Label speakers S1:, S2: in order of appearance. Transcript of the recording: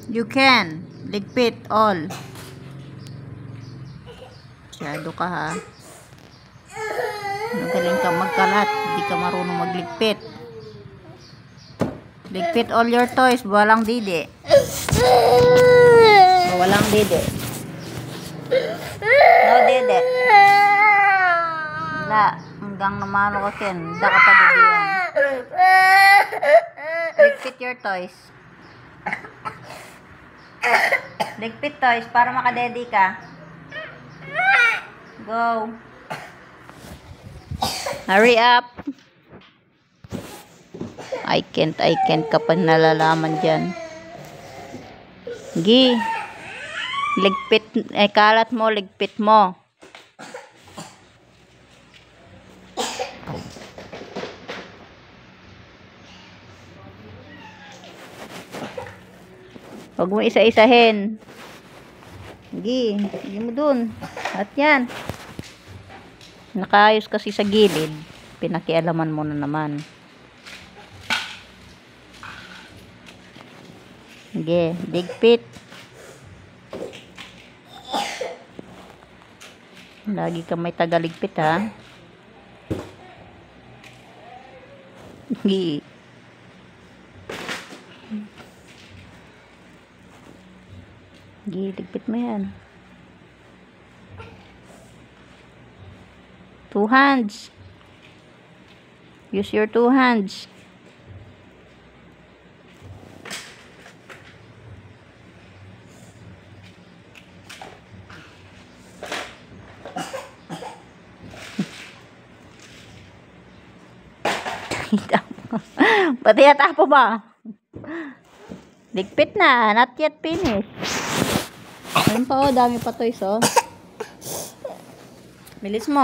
S1: You can. Ligpit all. Masyado ka ha. Magaling ka magkalat. Hindi ka marunong magligpit. Ligpit all your toys. Walang didi. Walang didi. No didi. Wala. Hanggang namalo ka ken. Hindi ka pa didiyan. Ligpit your toys. Ligpit toys para makadedi ka. Go. Hurry up. I can't ka pa nalalaman dyan. Gi. Ligpit, kalat mo, ligpit mo. Huwag mo isa-isahin. Gi mo dun. At yan. Nakaayos kasi sa gilid. Pinakialaman mo na naman. Sige, ligpit. Lagi ka may tagaligpit ha. Sige. Sige, ligpit mo yan. 2 hands. Use your 2 hands. Pati yata po ba? Ligpit na. Not yet finished. Ayun pa oh. Dami pa toys oh. Bilis mo.